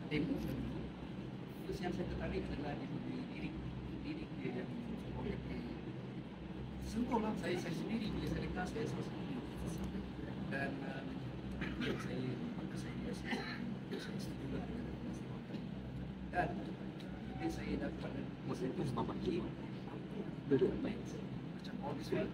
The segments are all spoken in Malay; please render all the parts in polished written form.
demo dulu. Terus yang saya tertarik adalah di lirik dia yang sentuh lah saya sendiri bila saya dengar saya sendiri. Dan saya setuju lah dan bila saya dapat masa itu sebab bagi duduk baik macam all this way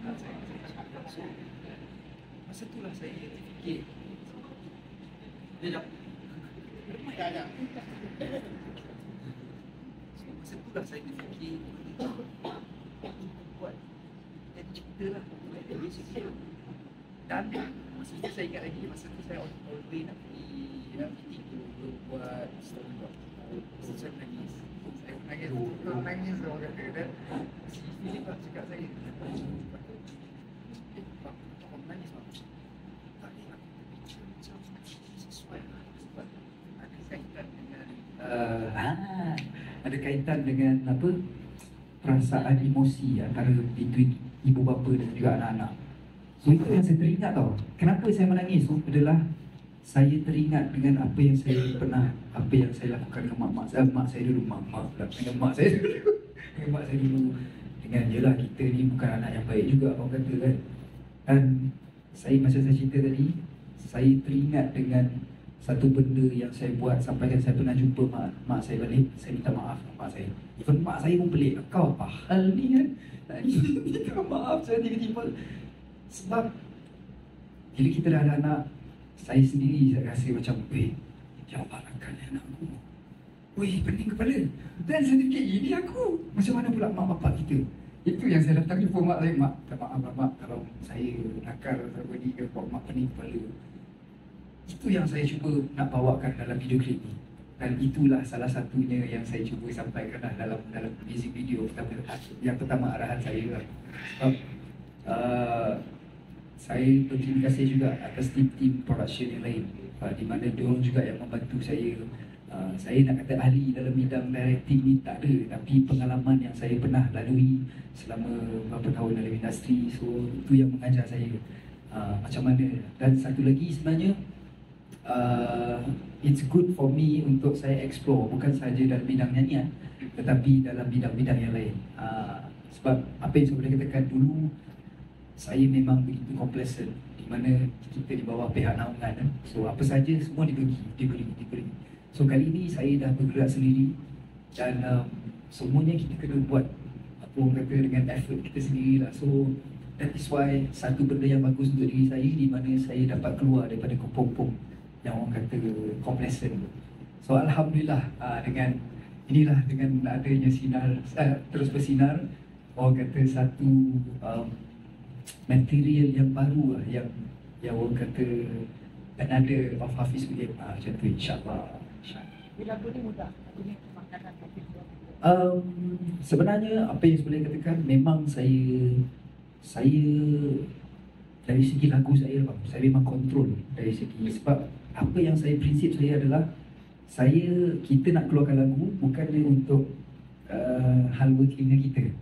kena saya masa itulah saya fikir dia masa itulah saya fikir buat jadi cerita lah dari segi dan masa itu saya ingat lagi masa itu saya on the way nak pergi meeting tu buat storyboard saya menangis orang kata dan si Philip lah cakap saya orang menangis tak boleh lah macam sesuai lah sebab ada kaitan dengan ada kaitan dengan apa perasaan emosi antara between ibu bapa dan juga anak-anak. So itu yang saya teringat tau. Kenapa saya menangis adalah saya teringat dengan apa yang saya lakukan dengan mak saya dulu, dengan mak saya dulu dengan jelah kita ni bukan anak yang baik juga orang kata kan. Dan saya macam saya cerita tadi, saya teringat dengan satu benda yang saya buat sampai kan saya pernah jumpa mak saya balik, saya minta maaf dengan mak saya. Even mak saya pun pelik, kau apa hal ni kan? Minta maaf saya tiba-tiba. Sebab bila kita dah ada anak, saya sendiri saya rasa macam jawab akan anak aku. Pening kepala. Dan saya fikir ini aku. Macam mana pula mak bapak kita? Itu yang saya datang jumpa mak saya. Mak, minta maaf lah mak kalau saya nakal atau ni ke mak pening kepala. Itu yang saya cuba nak bawakan dalam video klip ni. Dan itulah salah satunya yang saya cuba sampaikan dalam music video pertama arahan saya lah. Sebab saya berterima kasih juga atas tim production yang lain di mana diorang juga yang membantu saya. Saya nak kata ahli dalam bidang directing ni tak ada, tapi pengalaman yang saya pernah lalui selama beberapa tahun dalam industri, so itu yang mengajar saya macam mana. Dan satu lagi sebenarnya it's good for me untuk saya explore bukan sahaja dalam bidang nyanyian tetapi dalam bidang-bidang yang lain. Sebab apa yang saya boleh katakan dulu, saya memang begitu complacent di mana kita di bawah pihak naungan. So apa saja semua diberi. So kali ini saya dah bergerak sendiri dan semuanya kita kena buat apa orang kata dengan effort kita sendirilah. So that is why satu benda yang bagus untuk diri saya di mana saya dapat keluar daripada kopong-kopong yang orang kata complacent. So alhamdulillah dengan adanya sinar terus bersinar, orang kata satu material yang baru lah yang orang kata another of Hafiz William macam tu, insyaAllah. Bila lagu ni mudah, lagu ni makanan Hafiz sebenarnya apa yang saya boleh katakan, memang saya dari segi lagu saya memang kontrol dari segi, sebab apa yang prinsip saya adalah kita nak keluarkan lagu bukannya untuk halwa telinga kita.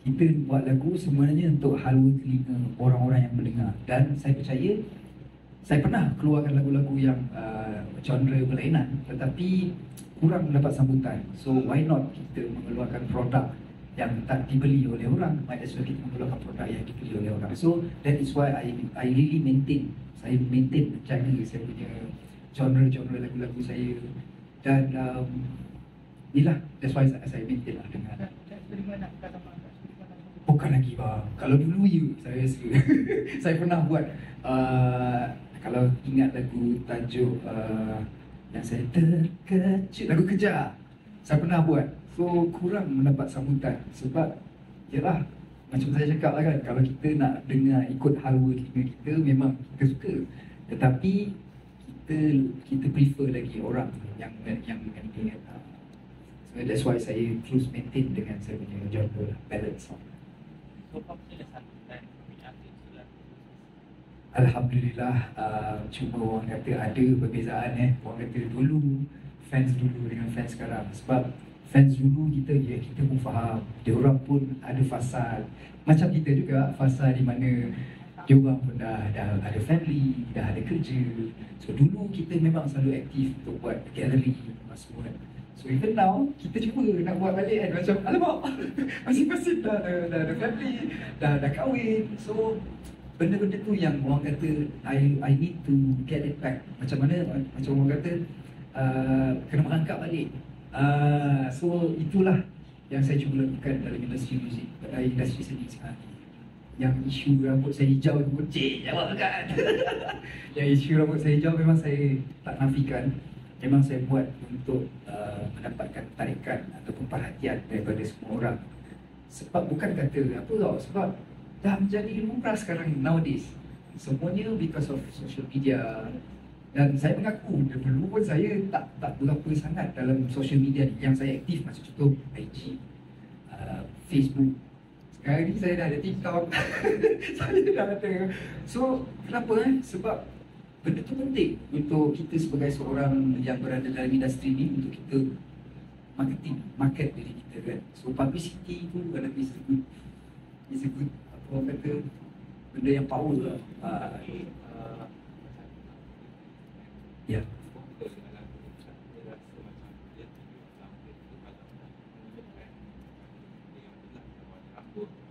Kita buat lagu sebenarnya untuk halwa telinga orang-orang yang mendengar. Dan saya percaya saya pernah keluarkan lagu-lagu yang genre berlainan tetapi kurang mendapat sambutan. So why not kita mengeluarkan produk yang tak dibeli oleh orang, might as well kita mengeluarkan produk yang dibeli oleh orang. So that is why I really menjaga saya punya genre lagu-lagu saya. Dan inilah, that's why saya maintain lah dengan bukan lagi bang. Kalau dulu saya rasa saya pernah buat kalau ingat lagu tajuk yang saya terkejut, lagu Kejar, saya pernah buat. So kurang mendapat sambutan sebab yalah, macam saya cakap lah kan, kalau kita nak dengar ikut halwa telinga kita memang kita suka, tetapi kita prefer lagi orang yang menyanyikan. So that's why saya terus maintain dengan saya punya genre balance. Alhamdulillah, cuma orang kata ada perbezaan orang kata dulu fans dulu dengan fans sekarang. Sebab fans dulu kita, ya kita pun faham dia orang pun ada fasa macam kita juga, fasa di mana dia orang pun dah ada family, dah ada kerja. So dulu kita memang selalu aktif untuk buat galeri semua kan. So even now kita cuba nak buat balik kan, macam alamak masing-masing dah ada family, dah kahwin. So benda-benda tu yang orang kata I need to get it back. Macam mana, macam orang kata kena merangkap balik. So itulah yang saya cuba lakukan dalam industri muzik, industri seni sekarang ni. Yang isu rambut saya hijau tu pun jawab kan. Yang isu rambut saya hijau memang saya tak nafikan. Memang saya buat untuk mendapatkan tarikan ataupun perhatian daripada semua orang. Sebab bukan kata apa tau, sebab dah menjadi lumrah sekarang nowadays. Semuanya because of social media. Dan saya mengaku dulu pun saya tak berapa sangat dalam social media ni. Yang saya aktif macam contoh IG, Facebook. Sekarang ni saya dah ada TikTok. Saya dah ada. So kenapa sebab benda tu penting untuk kita sebagai seorang yang berada dalam industri ni, untuk kita market diri kita kan. So publicity tu adalah is a good apa orang kata, benda yang power lah. Ya.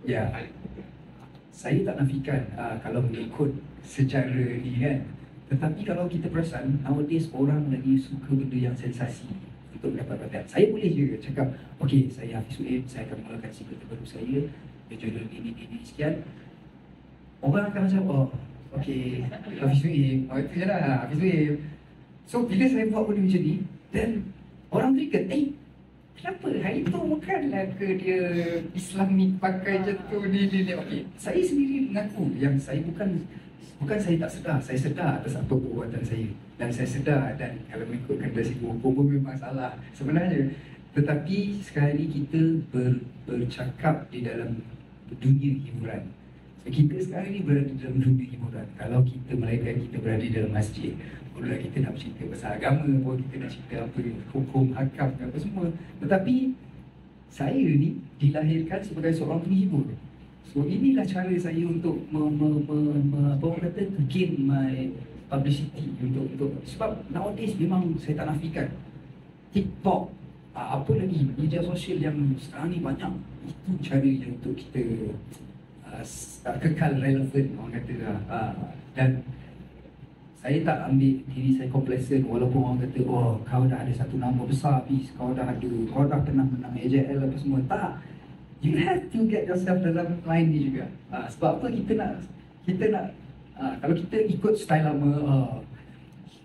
Ya. Saya tak nafikan kalau mengikut secara ni kan. Tetapi kalau kita perasan, nowadays orang lagi suka benda yang sensasi untuk mendapat perhatian. Saya boleh je cakap, okay, saya Hafiz Suhaib, saya akan mulakan single terbaru saya, berjudul ini sekian. Orang akan macam, oh, okay, Hafiz Suhaib, oh itu je lah, Hafiz Suhaib. So bila saya buat benda macam ni, then orang trigger, kenapa hari tu bukanlah ke dia Islam ni pakai macam tu ni. Okay, saya sendiri mengaku yang saya bukan saya tak sedar, saya sedar atas apa perbuatan saya. Dan saya sedar, dan kalau mengikutkan dari segi hukum pun memang salah sebenarnya. Tetapi sekarang ni kita bercakap di dalam dunia hiburan. So, kita sekarang ni berada dalam dunia hiburan. Kalau kita melainkan kita berada dalam masjid, pula kita nak cerita pasal agama, pun kita nak cerita apa hukum, hakam, apa semua. Tetapi saya ni dilahirkan sebagai seorang penghibur. So inilah cara saya untuk apa orang kata, to gain my publicity untuk sebab nowadays memang saya tak nafikan TikTok, apa lagi media sosial yang sekarang ni banyak, itu cara yang untuk kita kekal relevan orang kata dan saya tak ambil diri saya complacent walaupun orang kata, oh kau dah ada satu nama besar Hafiz, kau dah pernah menang AJL apa semua. Tak, you have to get yourself dalam line ni juga. Sebab apa kita nak kalau kita ikut style lama,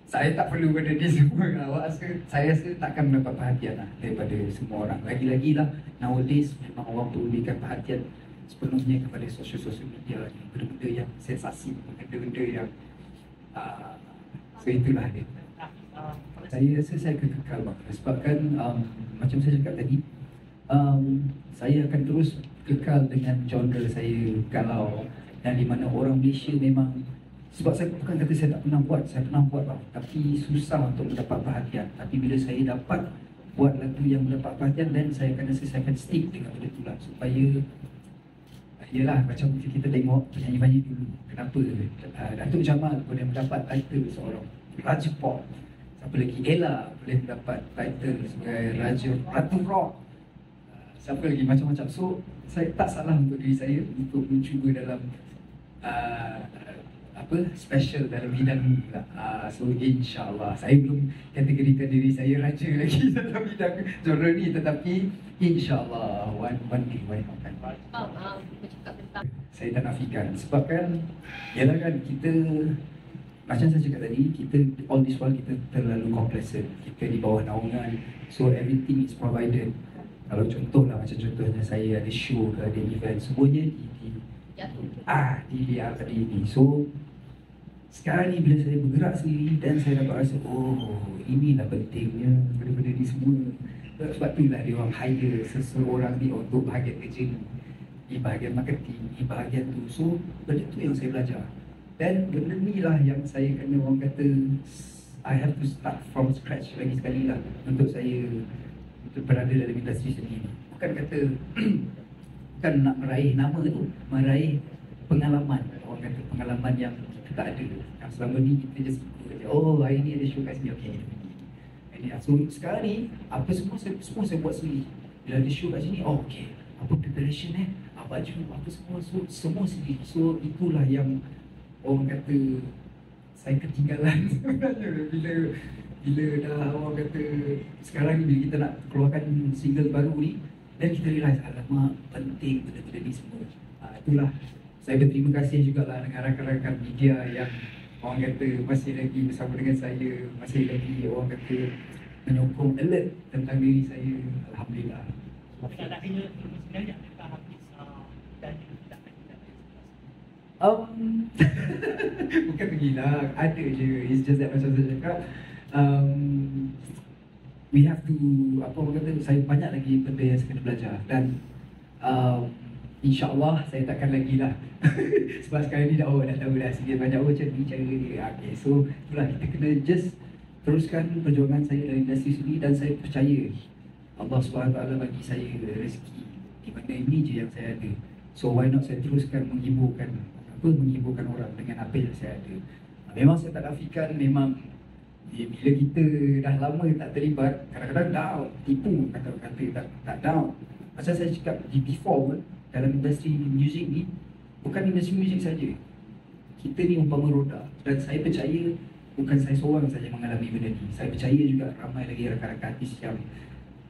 saya tak perlu benda ni semua. Saya rasa takkan mendapat perhatian daripada semua orang. Lagi-lagi lah nowadays memang orang perlu berikan perhatian sepenuhnya kepada sosial media, benda-benda yang sensasi, benda-benda yang so itulah dia. Saya rasa saya kekal sebabkan macam saya cakap tadi, saya akan terus kekal dengan genre saya galau, dan di mana orang Malaysia memang, sebab saya bukan kata saya tak pernah buat, saya pernah buat tapi susah untuk mendapat perhatian. Tapi bila saya dapat buat lagu yang mendapat perhatian, dan saya akan rasa saya akan stick dengan benda tu lah, supaya yelah macam kita tengok penyanyi-penyanyi dulu, kenapa Datuk Jamal boleh mendapat title seorang Raja Pop, siapa lagi, Ella boleh mendapat title sebagai Raja Ratu Rock, siapa lagi, macam-macam. So saya tak salah untuk diri saya untuk mencuba dalam special dalam bidang ni lah. So insyaAllah, saya belum kategorikan diri saya raja lagi dalam bidang genre ni, tetapi insyaAllah one day, why not kan. Saya tak nafikan, sebab kan yalah kan kita, macam saya cakap tadi, kita all this while kita terlalu complacent, kita di bawah naungan, so everything is provided. Kalau contoh lah, macam contohnya saya ada show ke, ada event, semuanya di ini. So sekarang ni bila saya bergerak sendiri, dan saya dapat rasa, oh inilah pentingnya benda-benda ni semua. Sebab itulah dia orang hire seseorang ni untuk bahagian kerja ni, di bahagian marketing, di bahagian tu. So benda tu yang saya belajar. Dan benda ni lah yang saya kena orang kata I have to start from scratch lagi sekali lah untuk saya untuk berada dalam industri seni ni. Bukan kata bukan nak meraih nama tu, meraih pengalaman. Orang kata pengalaman yang kita tak ada. Yang selama ni kita just ikut je. Oh, hari ni ada show kat sini, okay, kita pergi. Ini, so sekarang ni apa semua saya buat sendiri. Bila ada show kat sini, oh okay, apa preparation baju apa semua sendiri. So itulah yang orang kata saya ketinggalan sebenarnya bila dah orang kata sekarang ni bila kita nak keluarkan single baru ni, dan kita realise alamak penting benda-benda ni semua. Itulah saya berterima kasih jugalah dengan rakan-rakan media yang orang kata masih lagi bersama dengan saya, masih lagi orang kata menyokong alert tentang diri saya. Alhamdulillah. Tapi tak ada kena sebenarnya kita habis dan tidak bukan gila, ada je. It's just that macam saya cakap, we have to, apa orang kata, saya banyak lagi benda yang saya kena belajar. Dan InsyaAllah saya takkan lagi lah sebab sekarang ni dah tahu dah sikit banyak macam ni cara dia. Okay, so itulah kita kena just teruskan perjuangan saya dalam industri sini. Dan saya percaya Allah SWT bagi saya rezeki di mana ini je yang saya ada. So why not saya teruskan menghiburkan orang dengan apa yang saya ada. Memang saya tak nafikan, memang bila kita dah lama tak terlibat, kadang-kadang down, tipu kata-kata tak down. Macam saya cakap di before pun, dalam industri muzik ni, bukan industri muzik saja. Kita ni umpama roda. Dan saya percaya bukan saya seorang saja mengalami benda ni. Saya percaya juga ramai lagi rakan-rakan artis yang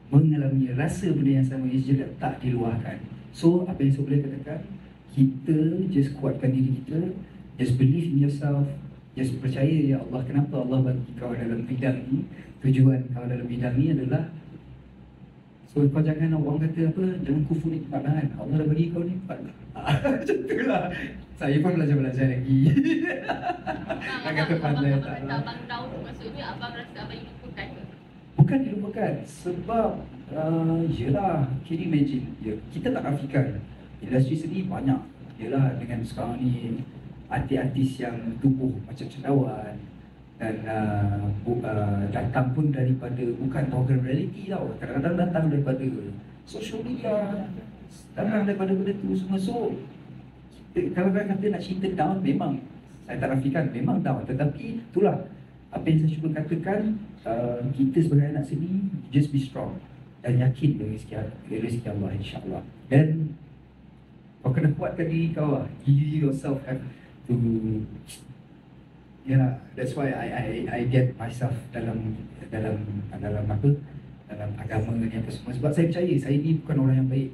mengalami rasa benda yang sama, yang juga tak diluahkan. So apa yang saya boleh katakan, kita just kuatkan diri kita, just believe in yourself, just percaya ya Allah, kenapa Allah bagi kau dalam bidang ni, tujuan kau dalam bidang ni adalah, so kau jangan orang kata apa, jangan kufur nikmat kan, Allah dah bagi kau nikmat. Macam tu lah. Saya pun belajar lagi. Nak kata pandai tak lah. Abang tahu maksudnya abang rasa abang dilupakan ke? Bukan dilupakan, sebab yelah, can you imagine, kita tak nafikan industri seni banyak. Yelah, dengan sekarang ni artis-artis yang tubuh macam cendawan dan datang pun daripada bukan program reality tau, kadang-kadang datang daripada social media, datang daripada benda tu semua. So kalau kata nak cerita down, memang saya tak nafikan memang down, tetapi itulah apa yang saya cuba katakan, kita sebagai anak seni just be strong dan yakin dengan rezeki Allah, insyaAllah. Dan kau kena kuatkan diri kau lah. You yourself have to, that's why I get myself dalam apa, dalam agama ni apa semua. Sebab saya percaya saya ni bukan orang yang baik.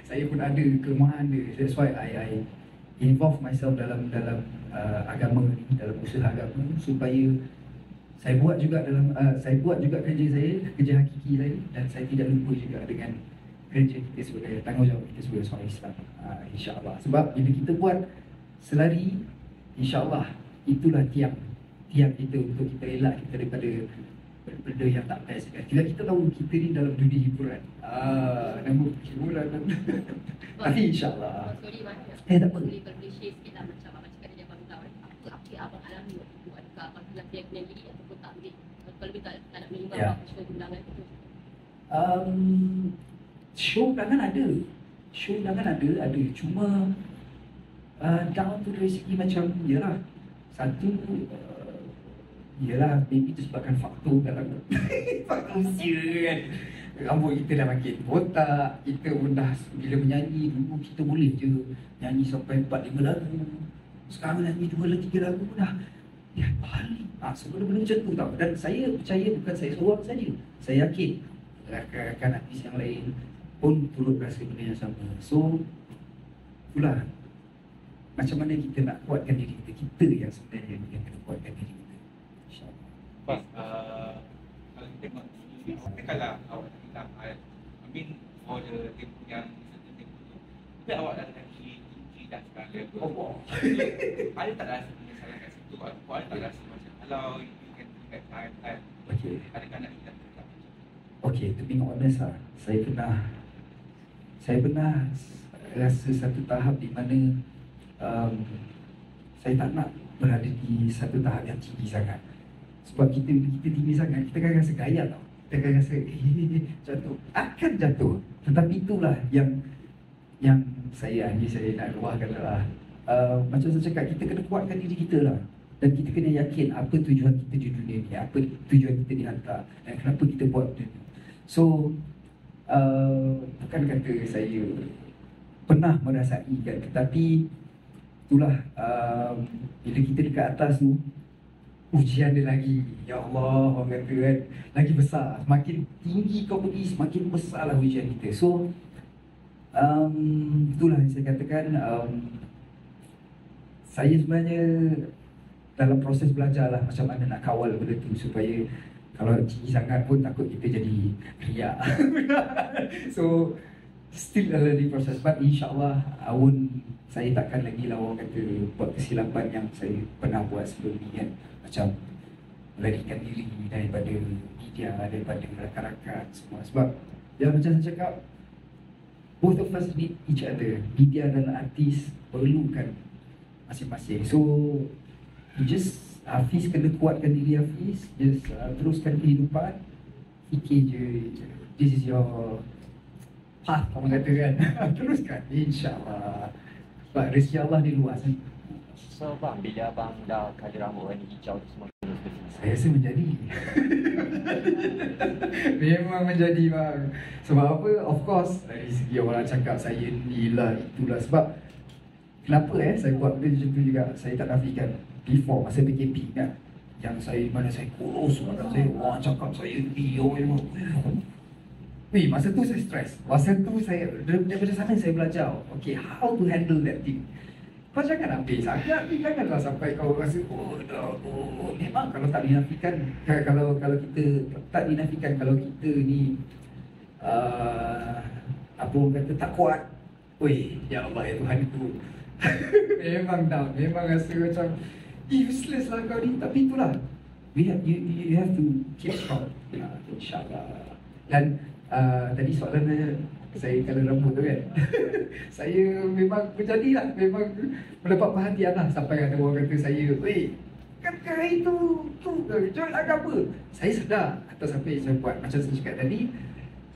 Saya pun ada kelemahan dia. That's why I involve myself dalam agama ni, dalam usaha agama, supaya saya buat juga kerja saya, kerja hakiki saya, dan saya tidak lupa juga dengan kerja kita sebagai tanggungjawab kita sebagai seorang Islam, insyaAllah. Sebab bila kita buat selari, insyaAllah itulah tiang kita untuk kita elak kita daripada benda yang tak best kan. Kita tahu kita ni dalam dunia hiburan, nama hiburan tapi insyaAllah. Sorry banyak. Tak apa. Boleh share sikit lah macam abang cakap dari abang tahu apa abang alami waktu tu, adakah abang bilang dia kena diri ataupun tak ambil, kalau lebih tak nak menyumbang apa show undangan tu. Show undangan ada, cuma down tu dari segi macam, yelah, satu yelah, maybe disebabkan faktor dalam faktor usia kan. Rambut kita dah makin botak, kita pun dah, bila menyanyi dulu kita boleh je nyanyi sampai 4-5 lagu. Sekarang nyanyi 2-3 lagu dah balik. Sebelum-belum macam tu tau. Dan saya percaya bukan saya seorang saja. Saya yakin rakan-rakan artis yang lain pun turut rasa benda yang sama. So itulah macam mana kita nak kuatkan diri kita. Kita yang sebenarnya yang kena kuatkan diri kita, InsyaAllah. Bas, kalau kita tengok kalau awak tak bilang, I mean for the tempoh yang certain tempoh tu, tapi awak dah lagi tinggi dah sekarang. Ada tak rasa penyesalan kat situ? Awak ada tak rasa macam kalau you can take time, adakah nak hilang tak macam tu? Okay, to be honest lah, saya pernah rasa satu tahap di mana saya tak nak berada di satu tahap yang tinggi sangat. Sebab kita tinggi sangat, kita akan rasa gaya tau. Kita akan rasa jatuh, akan jatuh. Tetapi itulah yang saya nak luahkan lah. Macam saya cakap, kita kena kuatkan diri kita lah. Dan kita kena yakin apa tujuan kita di dunia ni, apa tujuan kita dihantar, dan kenapa kita buat benda ni. So bukan kata saya pernah merasai kan, tetapi itulah bila kita dekat atas tu, ujian dia lagi, ya Allah, orang kata kan, lagi besar. Semakin tinggi kau pergi, semakin besarlah ujian kita. So itulah yang saya katakan, saya sebenarnya dalam proses belajar lah macam mana nak kawal benda tu, supaya kalau tinggi sangat pun takut kita jadi riak. So still a learning process, but insyaAllah saya takkan lagi lah orang kata buat kesilapan yang saya pernah buat sebelum ni kan. Macam melarikan diri daripada media, daripada rakan-rakan semua. Sebab ya macam saya cakap, both of us need each other. Media dan artis perlukan masing-masing. So just Hafiz kena kuatkan diri Hafiz, just teruskan kehidupan, fikir je, this is your path, orang kata kan. Teruskan, insyaAllah. Sebab rezeki Allah ni luas kan. So bang, bila abang dah kali rambut warna hijau tu semua terus ke sini? Saya rasa menjadi. Memang menjadi bang. Sebab apa? Of course, dari segi orang cakap saya ni lah, itulah. Sebab kenapa saya buat benda macam tu juga, saya tak nafikan. Before, masa PKP kan, yang mana saya kurus, saya orang cakap saya ni, masa tu saya stres. Masa tu saya, daripada sana saya belajar, okay, how to handle that thing. Kau jangan ambil sangat, janganlah sampai kau rasa memang kalau tak dinafikan, kalau kita tak dinafikan, kalau kita ni apa orang kata tak kuat, ya Allah ya Tuhan itu. Memang down, memang rasa macam useless lah kau ni. Tapi itulah, you have to keep strong, insyaAllah. Dan tadi soalan saya kalau rambut tu kan. Saya memang menjadilah, memang mendapat perhatian lah. Sampai ada orang kata saya, kan hari tu jual agama. Saya sedar atas apa yang saya buat. Macam saya cakap tadi,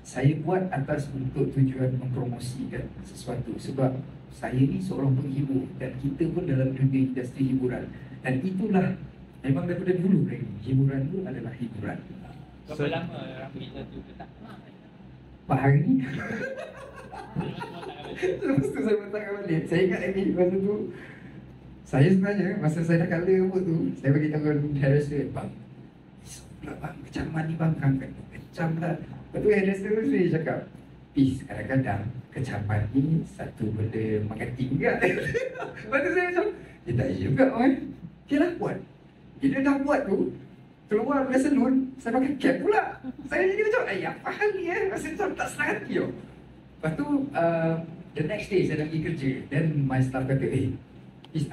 saya buat atas untuk tujuan mempromosikan sesuatu. Sebab saya ni seorang penghibur, dan kita pun dalam dunia industri hiburan. Dan itulah memang daripada dulu lagi, hiburan tu adalah hiburan. Berapa lama rambut hijau tu letak? Pak hari lepas tu saya letakkan balik. Saya ingat lagi masa tu, saya sebenarnya masa saya dah colour rambut tu, saya bagi tahu hairdresser, bang, esok pula bang, kecaman ni bang, kan kecam lah. Lepas tu hairdresser tu dia cakap, Peace, kadang-kadang kecaman ni satu benda mengerti juga. Lepas tu saya macam, tak juga kan. Okay lah buat. Bila dah buat tu, keluar dari salon, saya pakai cap pula. Saya jadi macam, apa hal ni rasa macam tak senang hati tau. Lepas tu, the next day saya dah pergi kerja. Then my staff kata,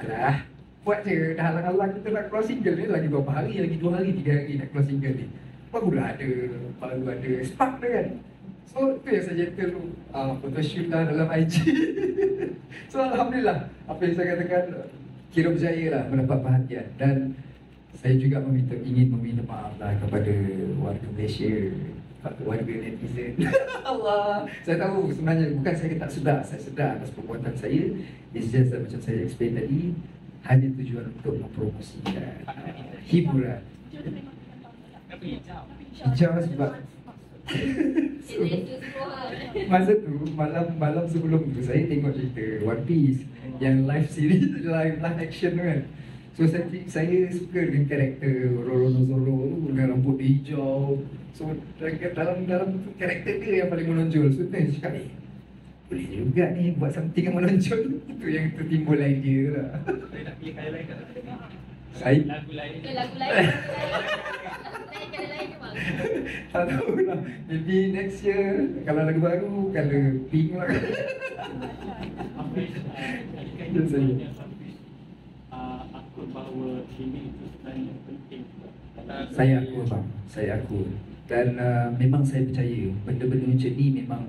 alah, buat je. Dah halang-halang kita nak keluar single ni. Lagi berapa hari, lagi 2 hari, 3 hari nak keluar single ni. Baru ada spark dia kan. So, tu yang saya gentle tu. Photoshoot lah dalam IG. So, Alhamdulillah, apa yang saya katakan, kira berjaya lah mendapat perhatian. Dan saya juga ingin meminta maaf lah kepada warga Malaysia, warga netizen. Allah, saya tahu sebenarnya bukan saya tak sedar, saya sedar atas perbuatan saya. It's just macam saya explain tadi, hanya tujuan untuk mempromosikan hiburan. Kenapa hijau? Hijau sebab masa tu malam sebelum tu saya tengok cerita One Piece yang live series, live action tu kan. So saya suka dengan karakter Roronoa tu dengan rambut dia hijau. So dalam karakter dia yang paling menonjol. So saya cakap boleh juga ni buat something yang menonjol. Itu yang tertimbul idea lah. Saya nak pilih kaya lain tak? Saya Lagu lain. Lagu lain. Lagu lain ke bang? tak tahu lah. Maybe next year kalau lagu baru, kalau pink lah. Dan saya akun bahawa ini itu sebenarnya penting. Saya akui bang, saya akui. Dan memang saya percaya benda-benda macam ni memang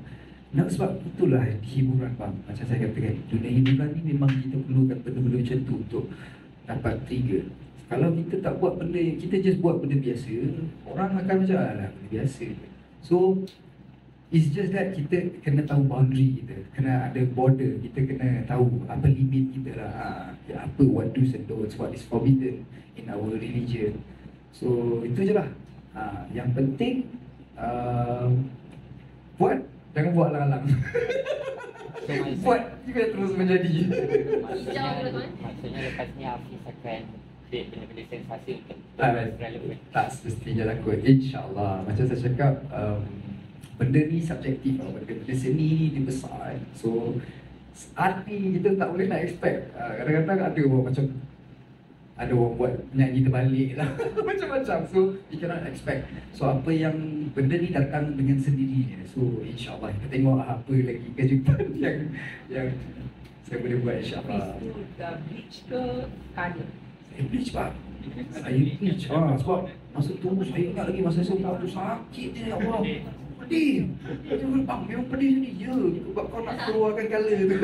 sebab itulah hiburan bang. Macam saya katakan, dunia hiburan ni memang kita perlukan benda-benda macam tu untuk dapat trigger. Kalau kita tak buat benda, kita just buat benda biasa, orang akan macam alah benda biasa. So it's just that kita kena tahu boundary kita, kena ada border, kita kena tahu apa limit kita lah. Apa what do's and don'ts, what is forbidden in our religion. So itu je lah. Yang penting buat, jangan buat alang-alang. Buat juga terus menjadi. Maksudnya lepas ni Hafiz akan create benda-benda sensasi untuk relevan. Tak semestinya lah kot, InsyaAllah. Macam saya cakap, benda ni subjektif lah. Benda seni ni dia besar kan. So arti kita tak boleh nak expect. Kadang-kadang ada orang macam ada orang buat nyanyi terbalik lah. Macam-macam. So you cannot expect. So apa yang benda ni datang dengan sendirinya. So insyaAllah kita tengok apa lagi kejutan yang saya boleh buat insyaAllah. Dah bleach ke colour? Saya bleach pak. Saya bleach. Sebab masa tu saya ingat lagi masa saya buat tu sakit je ya Allah. Pedih. Dia bang memang pedih ni. Ya, sebab kau nak keluarkan colour tu.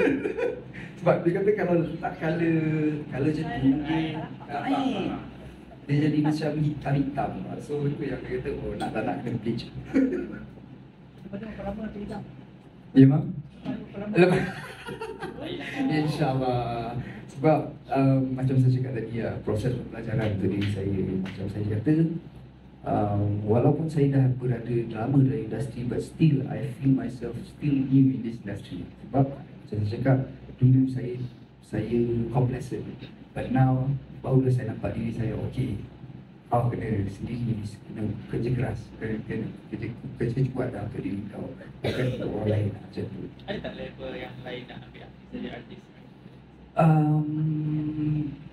Sebab dia kata kalau letak colour je tu naik. Dia jadi macam hitam-hitam. So itu yang dia kata oh nak tak nak kena bleach. Lepas tu berapa lama tu hitam? Ya mak? Berapa lama? Lepas InsyaAllah. Sebab macam saya cakap tadi ya, proses pembelajaran untuk diri saya. Macam saya kata walaupun saya dah berada lama dalam industri, but still I feel myself still new in this industry. Sebab macam saya cakap, dulu saya complacent, but now barulah saya nampak diri saya okay. Kau kena sendiri, kena kerja keras, kena kerja kuat dah untuk diri kau, bukan untuk orang lain macam tu. Ada tak level yang lain nak ambil artis jadi artis?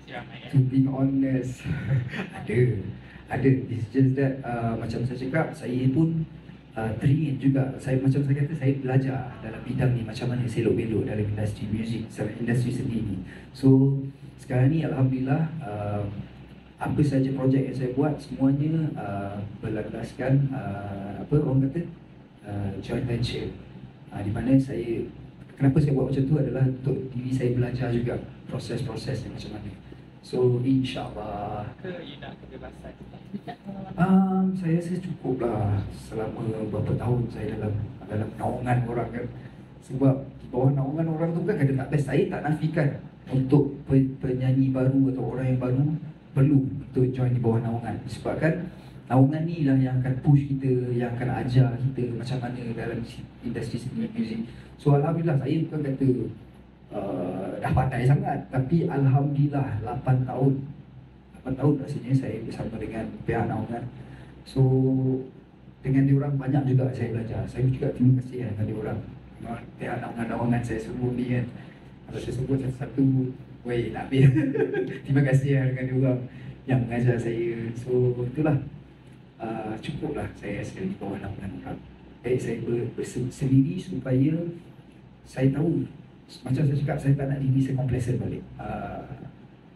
Siramai To be honest, ada. It's just that macam saya cakap, saya pun teringin juga. Saya macam saya kata, saya belajar dalam bidang ni macam mana selok-belok dalam industri muzik, industri seni ni. So sekarang ni alhamdulillah apa saja projek yang saya buat semuanya berlandaskan apa orang kata joint venture. Di mana saya, kenapa saya buat macam tu adalah untuk diri saya belajar juga proses-proses yang macam mana. So insyaAllah ke you nak kebebasan? saya rasa cukup lah selama beberapa tahun saya dalam naungan orang kan. Sebab di bawah naungan orang tu kan kata tak best. Saya tak nafikan untuk penyanyi baru atau orang yang baru perlu untuk join di bawah naungan. Sebab kan naungan ni lah yang akan push kita, yang akan ajar kita macam mana dalam industri seni muzik. So alhamdulillah saya bukan kata dah pandai sangat, tapi alhamdulillah 8 tahun rasanya saya bersama dengan pihak naungan. So dengan diorang banyak juga saya belajar. Saya juga terima kasih dengan diorang, pihak naungan saya semua ni kan. Kalau saya sebut satu-satu, weh nak habis. Terima kasih dengan diorang yang mengajar saya. So itulah, cukuplah saya rasa di bawah naungan orang. Saya bersendiri supaya saya tahu. Macam saya cakap, saya tak nak diri saya complacent balik.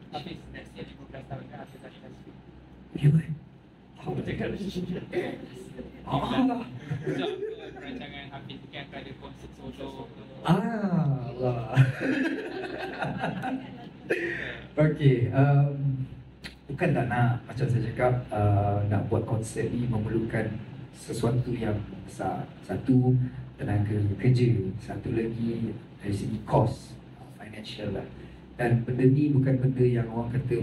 Hafiz, next year 15 tahun kan Hafiz tadi kasi. Ya weh. Apa cakap lagi? Allah. So apa perancangan Hafiz ni akan ada konsert solo ke? Allah. Okey, bukan tak nak, macam saya cakap, nak buat konsert ni memerlukan sesuatu yang besar. Satu, tenaga kerja. Satu lagi dari segi kos, financial lah. Dan benda ni bukan benda yang orang kata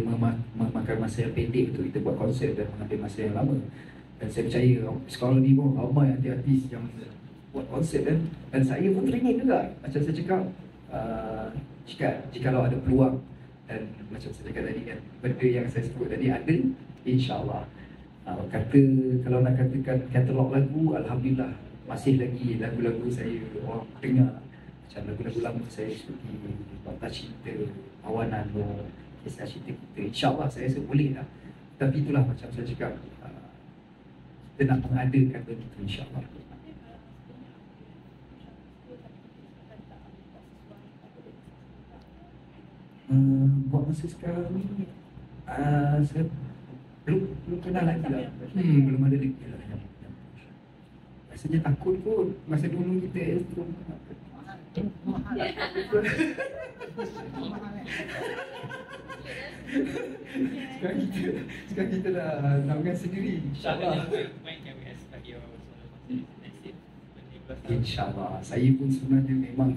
memakan masa yang pendek untuk kita buat konsert dan mengambil masa yang lama. Dan saya percaya sekarang ni pun ramai artis yang buat konsert dan saya pun teringin juga. Macam saya cakap, jika ada peluang, dan macam saya cakap tadi kan, benda yang saya sebut tadi ada, insyaAllah. Kalau nak katakan katalog lagu, alhamdulillah masih lagi lagu-lagu saya orang dengar. Macam lagu-lagu lama saya seperti Bata Cinta, Awanan, Kisah Cinta Kita. InsyaAllah saya rasa boleh lah. Tapi itulah macam saya cakap, kita nak mengadakan benda itu insyaAllah. Buat masa sekarang ni saya belum kenal lagi lah. Belum ada lagi lah. Rasanya takut kot. Masa dulu kita sekarang kita dah nak sendiri. InsyaAllah. When can we expect your solo concert next year? InsyaAllah. Saya pun sebenarnya memang